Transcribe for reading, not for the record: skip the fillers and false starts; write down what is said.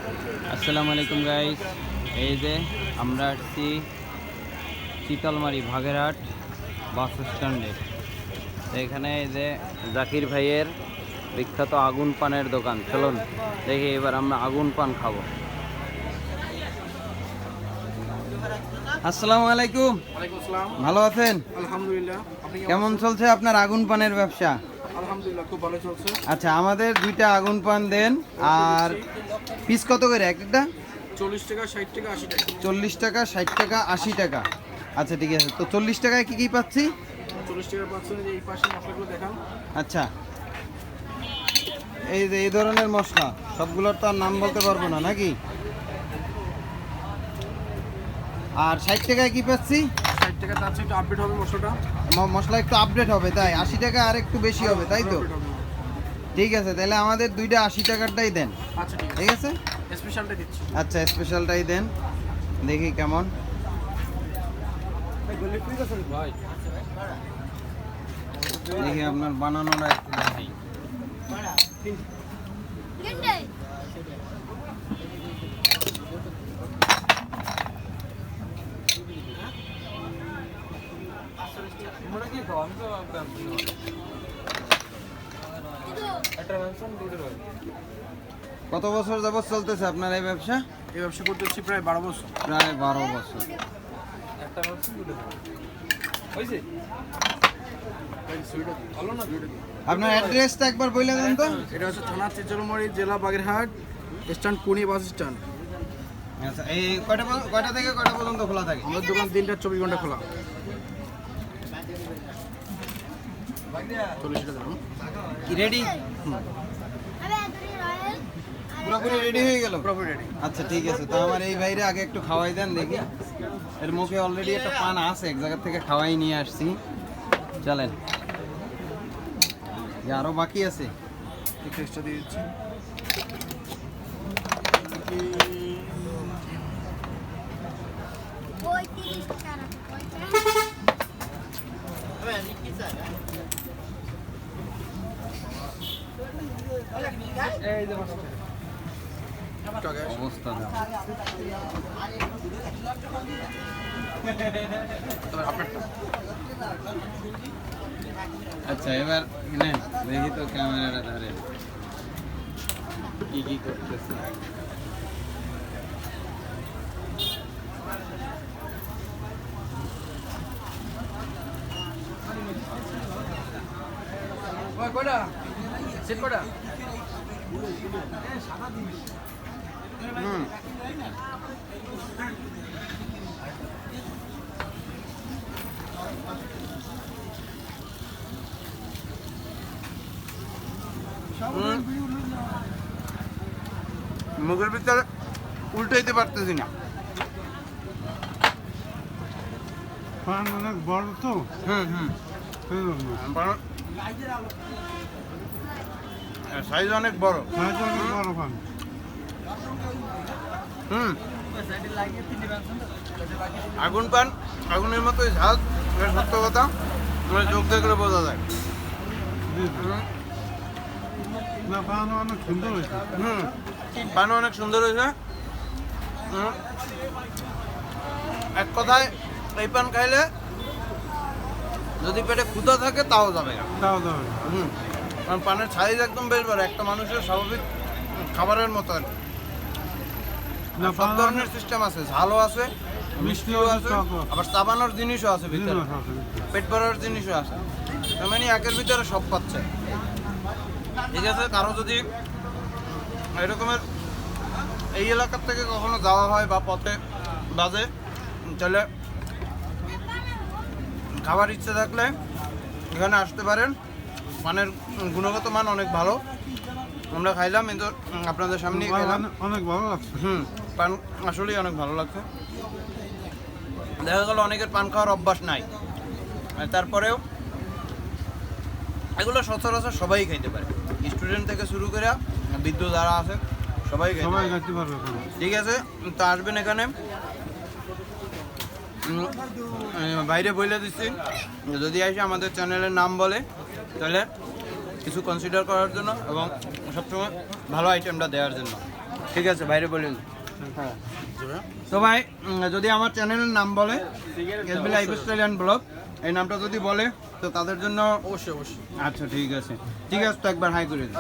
আসসালামু আলাইকুম গাইস, এই যে আমরা আসছি শীতলমারি ভাগেরহাট বাস স্ট্যান্ডে। এখানে এই যে জাকির ভাইয়ের বিখ্যাত আগুন পানের দোকান। চলুন দেখি এবার আমরা আগুন পান খাবো। আসসালামু আলাইকুম। ওয়ালাইকুম আসসালাম। ভালো আছেন? আলহামদুলিল্লাহ। আপনি কেমন চলছে আপনার আগুন পানের ব্যবসা? আলহামদুলিল্লাহ, খুব ভালো চলছে। আচ্ছা, আমাদের দুইটা আগুন পান দেন। আর পিস কত করে একটা? 40 টাকা, 60 টাকা, 80 টাকা। 40 টাকা, 60 টাকা, 80 টাকা। আচ্ছা ঠিক আছে, তো 40 টাকায় কি কি পাচ্ছি? 40 টাকা পাচ্ছেন যে এই পাশে মশলাগুলো দেখান। আচ্ছা, এই যে এই ধরনের মশলা সবগুলোর তো আর নাম বলতে পারবো না নাকি? আর 60 টাকায় কি পাচ্ছি? 60 টাকা তার চেয়ে একটু আপডেট হবে মশলাটা। মশলা একটু আপডেট হবে তাই? 80 টাকা আর একটু বেশি হবে তাই তো? Update হবে। ঠিক আছে, তাহলে আমাদের দুইটা 80 টাকারটাই দেন। আচ্ছা ঠিক ঠিক আছে, আছে, স্পেশালটা দিচ্ছি। আচ্ছা স্পেশালটাই দেন, দেখি কেমন। ভাই দেখি আপনার বানানোটা একটু দেখাই। কত বছর যাবত চলতেছে আপনার এই ব্যবসা? এই ব্যবসা করতেছি প্রায় 12 বছর। প্রায় 12 বছর। ভালো না? আপনার অ্যাড্রেসটা একবার বলে দেন তো। এটা হচ্ছে থানা চিতলমারি, জেলা বাগেরহাট, স্ট্যান্ড কোনি বাস স্ট্যান্ড। আচ্ছা, এই কয়টা থেকে কয়টা পর্যন্ত খোলা থাকে? আমাদের দোকান 3টা 24 ঘন্টা খোলা। 40 টাকা দাম। কি রেডি? পুরোপুরি রেডি হয়ে গেল? পুরোপুরি রেডি। আচ্ছা ঠিক আছে, তো আমার এই ভাইরে আগে একটু খাওয়াই দেন দেখি। এর মুখে অলরেডি একটা পান আছে, এক জায়গা থেকে খাওয়াই নিয়ে আসছি। চলেন, যে আরো বাকি আছে। একটু এক্সট্রা দিয়ে দিচ্ছি। অবস্থা দেখো। আচ্ছা এবার নেন দেখি তো ক্যামেরাটা ধরে কি কি করতেছে। কয়টা সেট কয়টা? হুম, মুখের ভিতরে উল্টাইতে পারতেছি না। অনেক বড় তো সাইজ অনেক বড়। বড় পান। হুম, আগুন পান আগুনের মতোই ঝাল, এটা সত্য কথা। মানে চোখ দেখলে বোঝা যায়। না পান অনেক সুন্দর হয়েছে। হুম, পানও অনেক সুন্দর হয়েছে। এক কথায় এই পান খাইলে যদি পেটে ক্ষুধা থাকে তাও যাবে না। দাও দাও। হুম, কারণ পানের সাইজ একদম বেশ বড়, একটা মানুষের স্বাভাবিক খাবারের মতো আর কি। না সব ধরনের সিস্টেম আছে, ঝালও আছে, মিষ্টিও আছে, আবার চাবানোর জিনিসও আছে ভিতরে, পেট ভরার জিনিসও আছে। তার মানে একের ভিতরে সব পাচ্ছে। ঠিক আছে, কারো যদি এরকমের এই এলাকার থেকে কখনো যাওয়া হয় বা পথে বাজে, তাহলে খাবার ইচ্ছে থাকলে এখানে আসতে পারেন। পানের গুণগত মান অনেক ভালো। আমরা খাইলাম, কিন্তু আপনাদের সামনেই খাইলাম। অনেক ভালো লাগছে। পান আসলেই অনেক ভালো লাগছে। দেখা গেল অনেকের পান খাওয়ার অভ্যাস নাই, আর তারপরেও এগুলো সচরাচর সবাই খাইতে পারে, স্টুডেন্ট থেকে শুরু করে বৃদ্ধ যারা আছে সবাই খাইতে পারবে। ঠিক আছে, তো আসবেন এখানে। বাইরে বলে দিচ্ছি, যদি এসে আমাদের চ্যানেলের নাম বলে তাহলে কিছু কনসিডার করার জন্য এবং সবসময় ভালো আইটেমটা দেওয়ার জন্য। ঠিক আছে বাইরে বলুন। হ্যাঁ তো ভাই যদি আমার চ্যানেলের নাম বলে এসবি লাইফস্টাইল ব্লগ এই নামটা যদি বলে তো তাদের জন্য অবশ্যই অবশ্যই। আচ্ছা ঠিক আছে তো একবার হাই করে দিন।